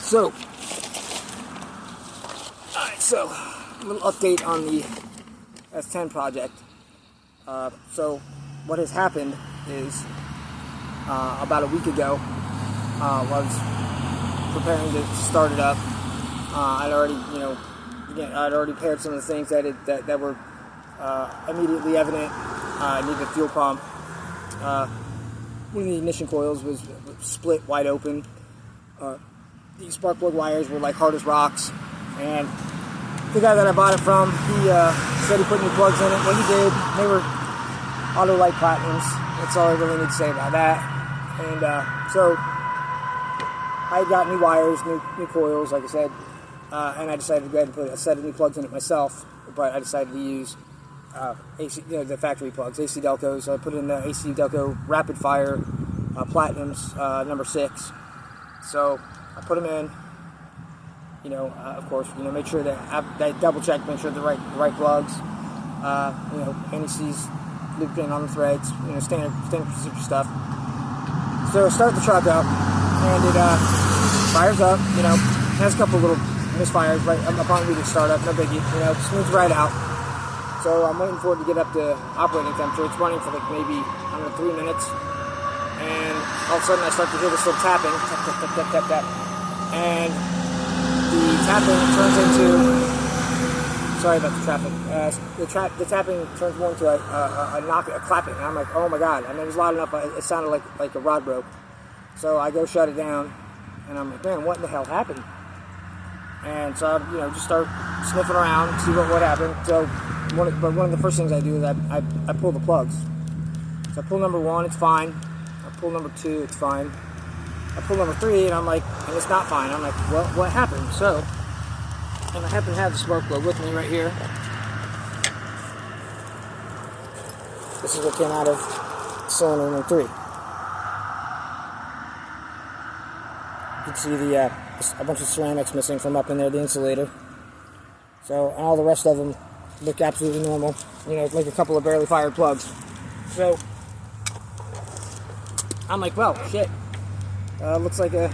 So, so a little update on the S10 project. So what has happened is about a week ago, while I was preparing to start it up, I'd already paired some of the things that were immediately evident. I needed a fuel pump. One of the ignition coils was split wide open. These spark plug wires were like hard as rocks, and the guy that I bought it from, he said he put new plugs in it. Well, he did. They were auto-light platinums. That's all I really need to say about that. And so I got new wires, new coils, like I said, and I decided to go ahead and put a set of new plugs in it myself. But I decided to use AC, the factory plugs, AC Delcos. So I put in the AC Delco Rapid Fire Platinums number 6. So I put them in. Of course, make sure that I double check, make sure the right plugs. NEC's lubricant on the threads. Standard procedure stuff. So start the truck up, and it fires up. It has a couple little misfires right upon immediate startup. No biggie. Just moves right out. So I'm waiting for it to get up to operating temperature. It's running for like maybe 3 minutes, and all of a sudden I start to hear this little tapping, tap tap tap tap tap tap, and the tapping turns into. Sorry about the traffic. The tapping turns more into a clapping. And I'm like, oh my god! It was loud enough. It sounded like a rod broke. So I go shut it down, and I'm like, man, what in the hell happened? And so I, just start sniffing around, see what happened. So, one of the first things I do is I pull the plugs. So I pull number 1, it's fine. I pull number 2, it's fine. I pull number 3, and I'm like, and it's not fine. I'm like, well, what happened? So, and I happen to have the spark plug with me right here. This is what came out of cylinder number 3. You can see a bunch of ceramics missing from up in there, the insulator. So, and all the rest of them look absolutely normal. Like a couple of barely fired plugs. So, I'm like, well, shit. Looks like I'm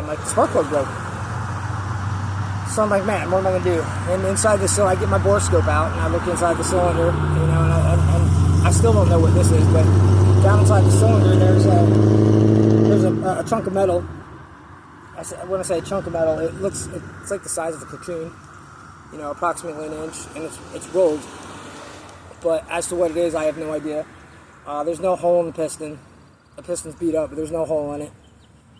like, the spark plug broke. So I'm like, man, what am I going to do? And inside the cylinder, I get my borescope out, and I look inside the cylinder, and I still don't know what this is, but down inside the cylinder, there's a chunk of metal. When I say a chunk of metal, it's like the size of a cocoon, approximately an inch, and it's rolled. But as to what it is, I have no idea. There's no hole in the piston. The piston's beat up, but there's no hole in it.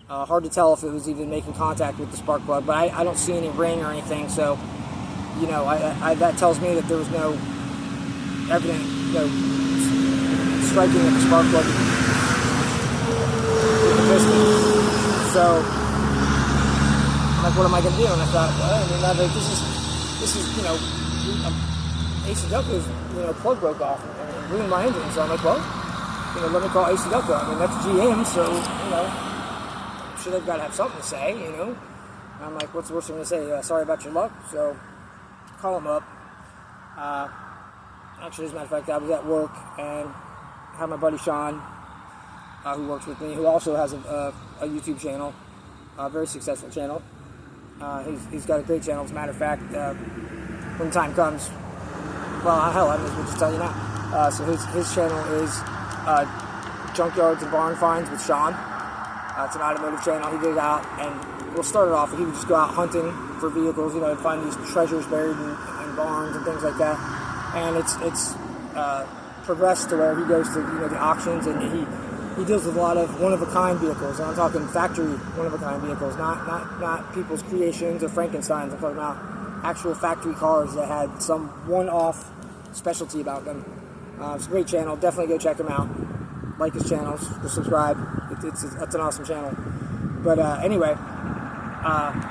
Hard to tell if it was even making contact with the spark plug, but I don't see any ring or anything, so, that tells me that there was no evident, striking of the spark plug with the piston. So, I'm like, what am I going to do? And I thought, well, this is AC Delco's, plug broke off and ruined my engine, so I'm like, well, let me call AC Delco. That's GM, so, I'm sure they've got to have something to say, And I'm like, what's the worst thing to say? Sorry about your luck. So, call them up. Actually, as a matter of fact, I was at work and had my buddy Sean, who works with me, who also has a YouTube channel, a very successful channel. He's got a great channel. As a matter of fact, when the time comes, well, hell, I may as well just tell you now. So his channel is Junkyards and Barn Finds with Sean. It's an automotive channel. He goes out, and we'll start it off. He would just go out hunting for vehicles, and find these treasures buried in barns and things like that. And it's progressed to where he goes to the auctions, and he deals with a lot of one-of-a-kind vehicles. And I'm talking factory one-of-a-kind vehicles, not people's creations or Frankensteins. I'm talking about actual factory cars that had some one-off specialty about them. It's a great channel. Definitely go check him out. Like his channels, subscribe. It's an awesome channel. But anyway,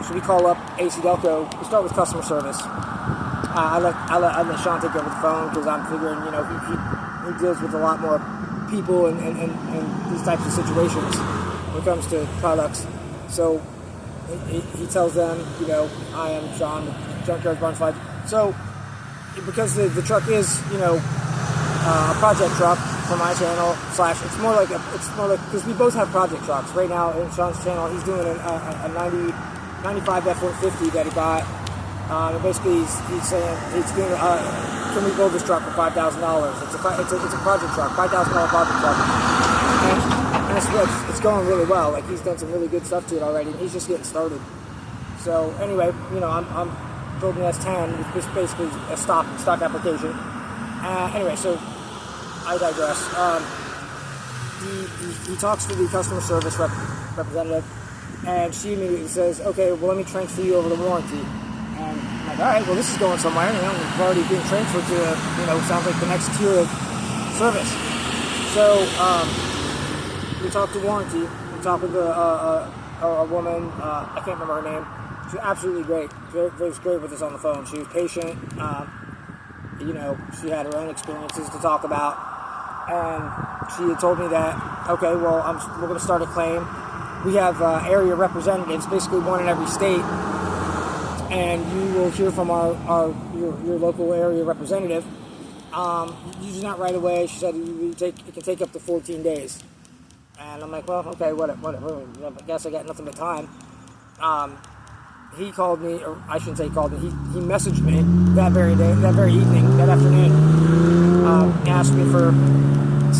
should we call up AC Delco? We start with customer service. I let Sean take over the phone because I'm figuring, he deals with a lot more people and these types of situations when it comes to products. So he tells them, I am Sean with Junkyard Barn Fight. So because the truck is, a project truck, for my channel / it's more like because we both have project trucks right now. In Sean's channel, he's doing a 95 F-150 that he bought. And basically, he's saying he's doing. Can we build this truck for $5,000? It's a project truck, $5,000 project truck, and it's going really well. Like, he's done some really good stuff to it already, and he's just getting started. So anyway, I'm building S10, which is basically a stock application. Anyway, so I digress. He talks to the customer service representative, and she immediately says, "Okay, well, let me transfer you over to warranty." And I'm like, all right, well, this is going somewhere. We've already been transferred to, sounds like the next tier of service. So we talked to warranty. We talked with a woman. I can't remember her name. She was absolutely great. She was great with us on the phone. She was patient. She had her own experiences to talk about. And she had told me that, okay, well, we're going to start a claim. We have area representatives, basically one in every state. And you will hear from your local area representative. Usually not right away. She said it can take up to 14 days. And I'm like, well, okay, whatever. I guess I got nothing but time. He called me, or I shouldn't say he called me. He messaged me that very day, that very evening, that afternoon. Asked me for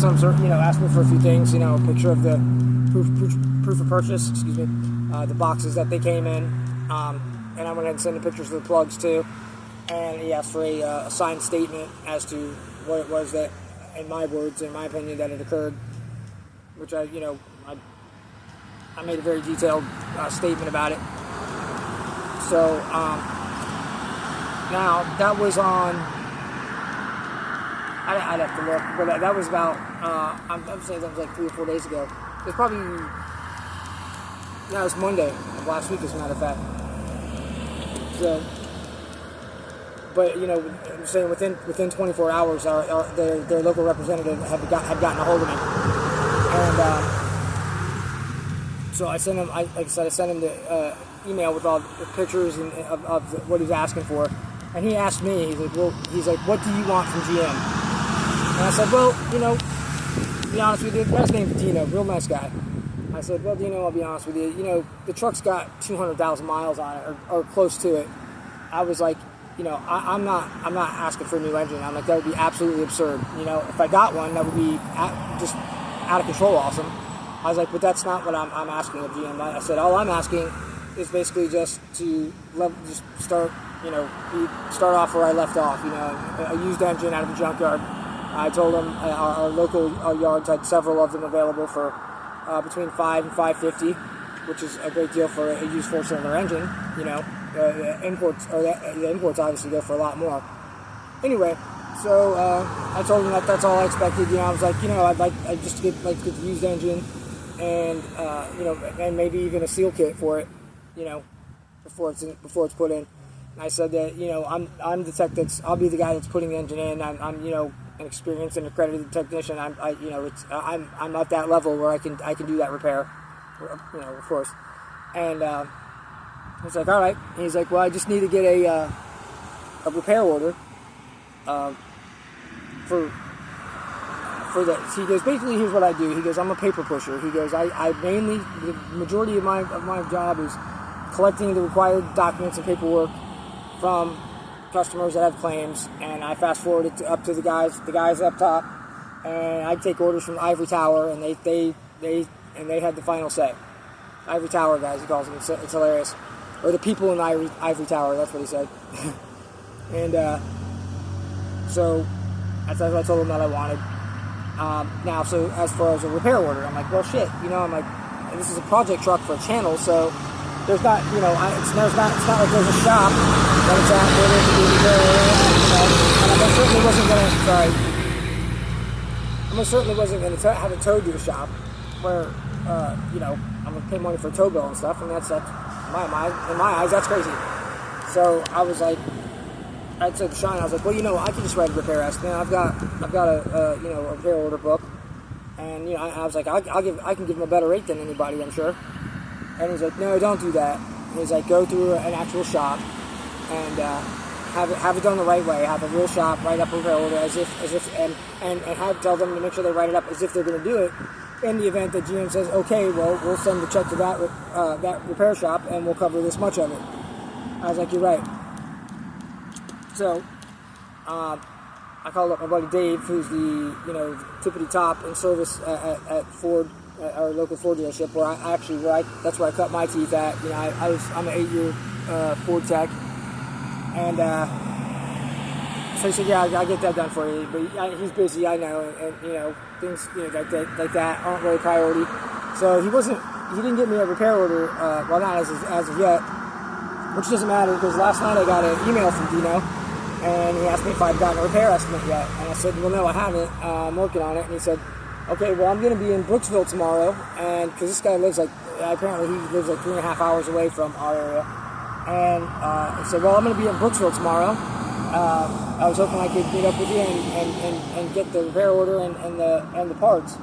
asked me for a few things. A picture of the proof of purchase. Excuse me. The boxes that they came in. And I went ahead and sent the pictures of the plugs too. And he asked for a signed statement as to what it was that, in my words, in my opinion, that had occurred. Which I made a very detailed statement about it. So now that was on. I'd have to look, but that was about. I'm saying that was like 3 or 4 days ago. It was probably. It was Monday of last week, as a matter of fact. So, but I'm saying within 24 hours, their local representative had gotten a hold of me, and so I sent him. Like I said, I sent him the email with all the pictures and of what he's asking for, and he asked me. He's like, what do you want from GM? And I said, well, to be honest with you, the guy's name's Dino, real nice guy. I said, well, Dino, I'll be honest with you. The truck's got 200,000 miles on it, or close to it. I was like, I'm not asking for a new engine. I'm like, that would be absolutely absurd. If I got one, that would be just out of control awesome. I was like, but that's not what I'm asking of GM. I said, all I'm asking is basically just to start off where I left off. A used engine out of a junkyard. I told them our local yards had several of them available for between $5 and $5.50, which is a great deal for a used 4-cylinder engine. The imports obviously go for a lot more. Anyway, so I told them that that's all I expected. I was like, I'd just get the used engine and and maybe even a seal kit for it, before it's put in. And I said that I'm the tech I'll be the guy that's putting the engine in. I'm an experienced and accredited technician. I'm at that level where I can do that repair, of course. And he's like, all right. And he's like, well, I just need to get a repair order for that. So he goes, basically, here's what I do. He goes, I'm a paper pusher. He goes, I mainly, the majority of my job is collecting the required documents and paperwork from customers that have claims, and I fast forward it up to the guys up top, and I take orders from Ivory Tower, and they had the final say. Ivory Tower guys, he calls them. It's hilarious. Or the people in Ivory Tower. That's what he said. And so that's what I told him that I wanted. Now, so as far as a repair order, I'm like, well, shit. I'm like, this is a project truck for a channel, so there's not, it's not like there's a shop that it's at where there's a repair order, and I most certainly wasn't going to have it towed to the shop where, I'm going to pay money for a tow bill and stuff, and that's in my eyes, that's crazy. So I was like, I said to Sean, I was like, well, I can just write a repair estimate. I've got a repair order book, and I was like, I can give him a better rate than anybody, I'm sure. And he's like, no, don't do that. And he's like, go through an actual shop and have it done the right way. Have a real shop write up a repair order and tell them to make sure they write it up as if they're going to do it. In the event that GM says, okay, well, we'll send the check to that repair shop and we'll cover this much of it. I was like, you're right. So I called up my buddy Dave, who's the tippity top in service at Ford, at our local Ford dealership, that's where I cut my teeth at. I'm an 8-year Ford tech, and so he said, yeah, I'll get that done for you. But he's busy, I know, and things like that aren't really priority. So he didn't get me a repair order, well, not as of yet, which doesn't matter because last night I got an email from Dino. And he asked me if I'd gotten a repair estimate yet. And I said, well, no, I haven't. I'm working on it. And he said, okay, well, I'm going to be in Brooksville tomorrow. And because this guy apparently he lives like 3.5 hours away from our area. And he said, well, I'm going to be in Brooksville tomorrow. I was hoping I could meet up with you and get the repair order and the parts.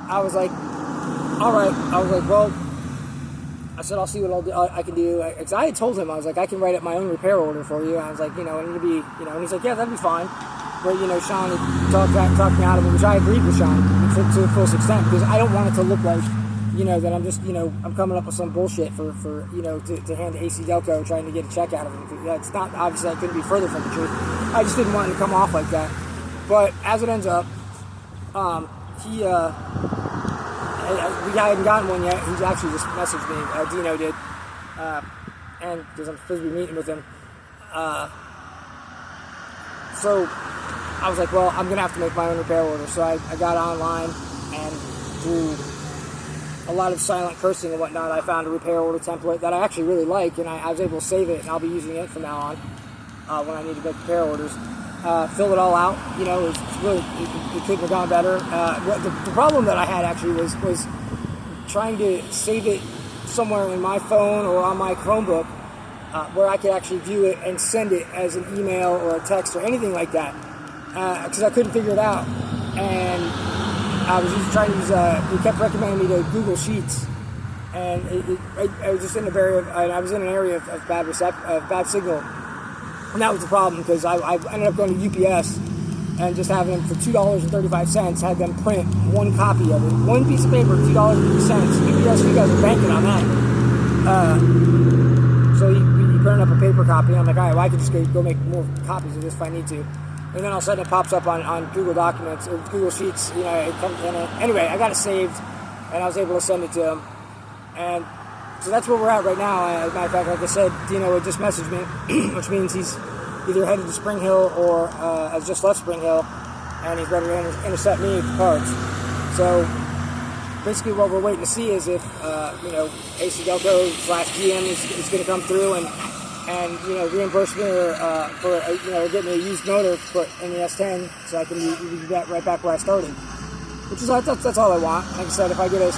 I was like, all right. I was like, well, I said, I'll see what I can do. Because I had told him, I was like, I can write up my own repair order for you. I was like, and it'll be, and he's like, yeah, that'd be fine. But, Sean had talked me out of it, which I agreed with Sean to the fullest extent, because I don't want it to look like, that I'm just, I'm coming up with some bullshit for to hand to AC Delco trying to get a check out of him. It's not, obviously, I couldn't be further from the truth. I just didn't want it to come off like that. But as it ends up, we hadn't gotten one yet. He's actually just messaged me. Dino did, and because I'm supposed to be meeting with him. So I was like, well, I'm gonna have to make my own repair order. So I got online and through a lot of silent cursing and whatnot, I found a repair order template that I actually really like, and I was able to save it, and I'll be using it from now on when I need to make repair orders. Fill it all out. It's really, it couldn't have gone better. The problem that I had actually was trying to save it somewhere in my phone or on my Chromebook where I could actually view it and send it as an email or a text or anything like that, because I couldn't figure it out. And I was just trying to use. He kept recommending me to Google Sheets, and I was just in I was in an area of bad signal. And that was the problem, because I ended up going to UPS and just having them for $2.35, had them print one copy of it. One piece of paper, $2.50. UPS, you guys are banking on that. So you print up a paper copy, and I'm like, all right, well, I can just go make more copies of this if I need to. And then all of a sudden it pops up on Google Documents, or Google Sheets. It comes in. Anyway, I got it saved, and I was able to send it to him. And so that's where we're at right now. As a matter of fact, like I said, Dino had just messaged me, which means he's either headed to Spring Hill or has just left Spring Hill, and he's ready to intercept me with the parts. So basically what we're waiting to see is if, AC Delco / GM is going to come through and reimburse me for get me a used motor put in the S10 so I can be right back where I started. Which is that's all I want. Like I said, if I get a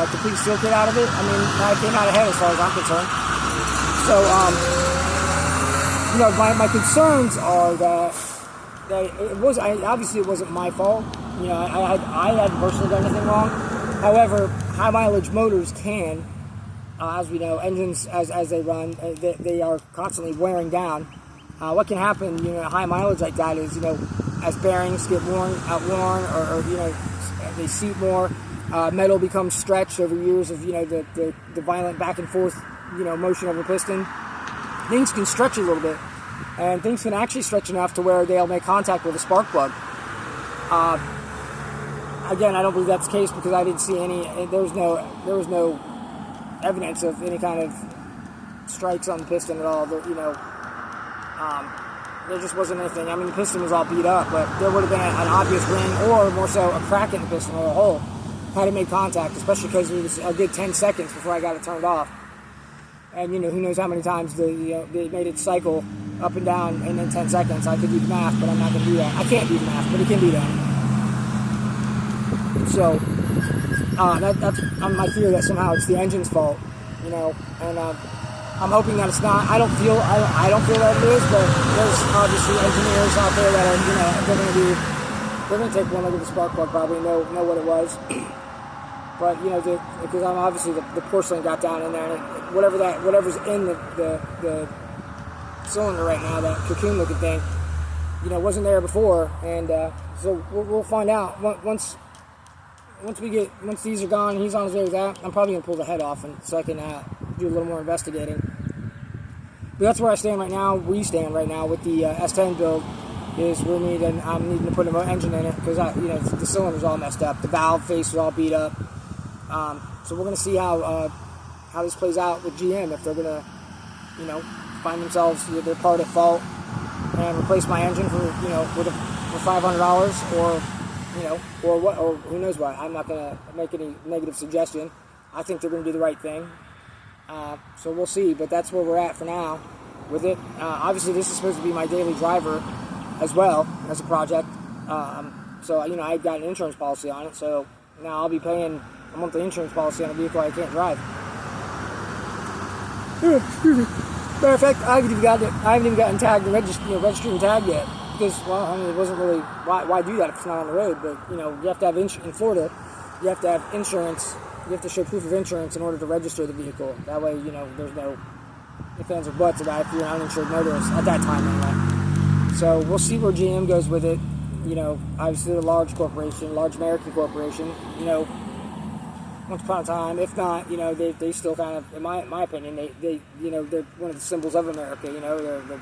complete seal kit out of it, I came out ahead as far as I'm concerned. So, my concerns are that obviously it wasn't my fault. I hadn't personally done anything wrong. However, high mileage motors can, as we know, engines as they run, they are constantly wearing down. What can happen, high mileage like that is, as bearings get outworn, or they seat more, metal becomes stretched over years of, the violent back and forth, motion of a piston. Things can stretch a little bit, and things can actually stretch enough to where they'll make contact with a spark plug. Again, I don't believe that's the case because I didn't see any. There was no evidence of any kind of strikes on the piston at all. There just wasn't anything. The piston was all beat up, but there would have been an obvious ring, or more so, a crack in the piston or a hole had it made contact, especially because it was a good 10 seconds before I got it turned off. And who knows how many times they made it cycle up and down in 10 seconds. I could do the math, but I'm not going to do that. I can't do the math, but it can be done. So that's my fear that somehow it's the engine's fault, and I'm hoping that it's not. I don't feel that it is, but there's obviously engineers out there that are they're going to take one look at the spark plug, probably know what it was. But because I'm obviously the porcelain got down in there, and whatever's in the cylinder right now, that cocoon-looking thing. You know, wasn't there before, and so we'll find out once these are gone and he's on his way with that. I'm probably gonna pull the head off, and so I can do a little more investigating. But that's where I stand right now. We stand right now with the S10 build. Is I'm needing to put an engine in it because the cylinder's all messed up. The valve face is all beat up. So we're gonna see how this plays out with GM, if they're gonna find themselves either part at fault and replace my engine for for $500, or who knows what. I'm not gonna make any negative suggestion. I think they're gonna do the right thing. So we'll see, but that's where we're at for now with it. Obviously, this is supposed to be my daily driver as well as a project. So I've got an insurance policy on it, so now I'll be paying a monthly insurance policy on a vehicle I can't drive. Excuse me. Matter of fact, I haven't even gotten tagged and registered and tagged yet, because it wasn't really why do that if it's not on the road. But you have to have in Florida, you have to have insurance. You have to show proof of insurance in order to register the vehicle. That way, there's no ifs, ands, or buts about if you're an uninsured motorist at that time anyway. So we'll see where GM goes with it. Obviously a large corporation, large American corporation. Once upon a time, if not, they still kind of, in my opinion, they're one of the symbols of America. They're the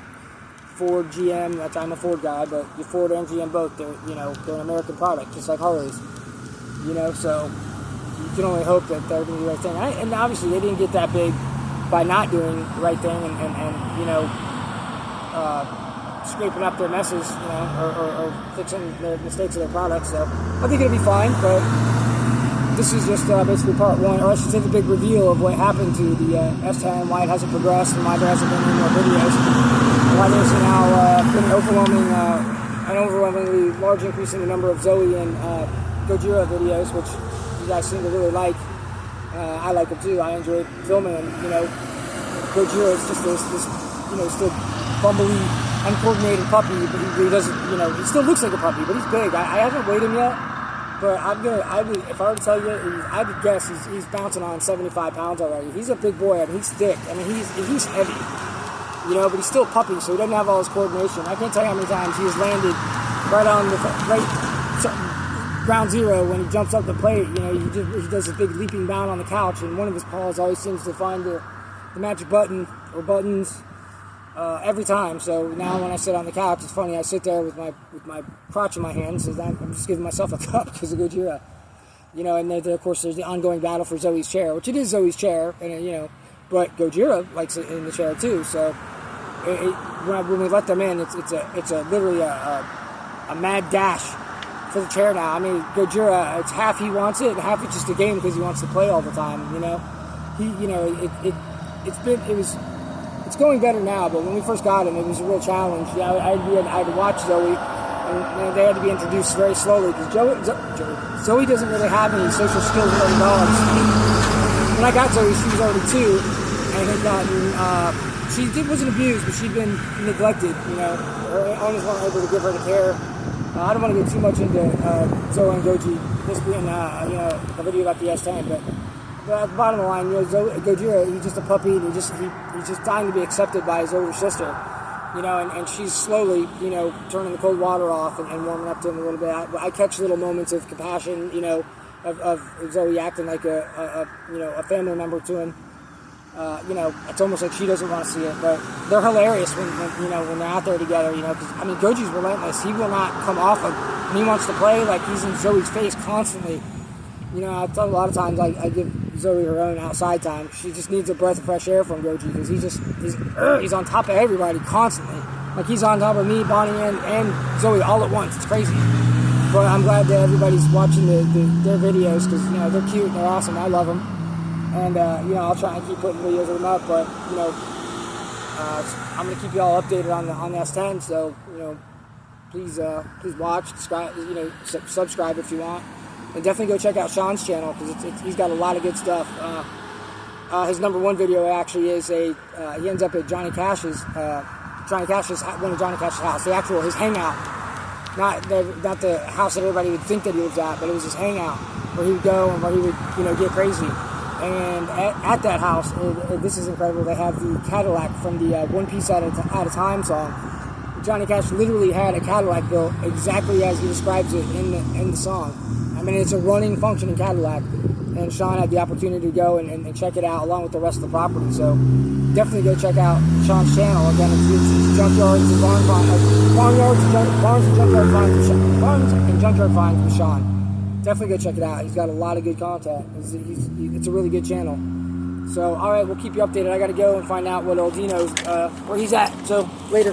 Ford, GM. I'm a Ford guy, but the Ford and GM both, they're an American product, just like Harleys. So you can only hope that they're going to do the right thing. And obviously, they didn't get that big by not doing the right thing and scraping up their messes, or fixing the mistakes of their products. So I think it'll be fine, but this is just basically part one, or I should say the big reveal of what happened to the S10, why it hasn't progressed, and why there hasn't been any more videos, and why there's now been an overwhelmingly large increase in the number of Zoe and Gojira videos, which you guys seem to really like. I like them too. I enjoy filming them. Gojira is just this still bumbly, uncoordinated puppy, but he doesn't, he still looks like a puppy, but he's big. I haven't weighed him yet. But if I were to tell you, I would guess he's bouncing on 75 pounds already. He's a big boy. He's thick. He's heavy. But he's still a puppy, so he doesn't have all his coordination. I can't tell you how many times he has landed right on ground zero when he jumps up the plate. He does a big leaping bound on the couch, and one of his paws always seems to find the magic button or buttons every time. So now when I sit on the couch, it's funny. I sit there with my crotch in my hands, and I'm just giving myself a cup because of Gojira. And then of course there's the ongoing battle for Zoe's chair, which it is Zoe's chair, and but Gojira likes it in the chair too. So when we let them in, it's literally a mad dash for the chair now. Gojira, it's half he wants it and half it's just a game because he wants to play all the time. It's going better now, but when we first got him, it was a real challenge. I had to watch Zoe, and they had to be introduced very slowly because Zoe doesn't really have any social skills with other dogs. When I got Zoe, she was already 2, and had gotten, she wasn't abused, but she'd been neglected. Her owners weren't able to give her the care. I don't want to get too much into Zoe and Goji, this being a video about the S10, but at the bottom of the line, Gojira, he's just a puppy, and he's just dying to be accepted by his older sister, and she's slowly, turning the cold water off and warming up to him a little bit. I catch little moments of compassion, of Zoe acting like a family member to him. It's almost like she doesn't want to see it, but they're hilarious when they're out there together, because, Goji's relentless. He will not come off when he wants to play, like he's in Zoe's face constantly. I thought a lot of times I give Zoe her own outside time. She just needs a breath of fresh air from Goji because he's on top of everybody constantly. Like he's on top of me, Bonnie, and Zoe all at once. It's crazy. But I'm glad that everybody's watching their videos because they're cute and they're awesome. I love them, and I'll try and keep putting videos of them up. But I'm gonna keep you all updated on the S10. So please watch, subscribe if you want. And definitely go check out Sean's channel because he's got a lot of good stuff. His number one video actually is he ends up at Johnny Cash's one of Johnny Cash's house, his hangout, not the house that everybody would think that he lives at, but it was his hangout where he would go and where he would get crazy. And at that house, this is incredible, they have the Cadillac from the One Piece at a Time song. Johnny Cash literally had a Cadillac built exactly as he describes it in the song. I mean, it's a running, functioning Cadillac. And Sean had the opportunity to go and check it out along with the rest of the property. So definitely go check out Sean's channel. Again, it's Junkyards and Barns and Junkyard Finds with Sean. Definitely go check it out. He's got a lot of good content. It's a really good channel. So, all right, we'll keep you updated. I got to go and find out what old Dino's, where he's at. So, later.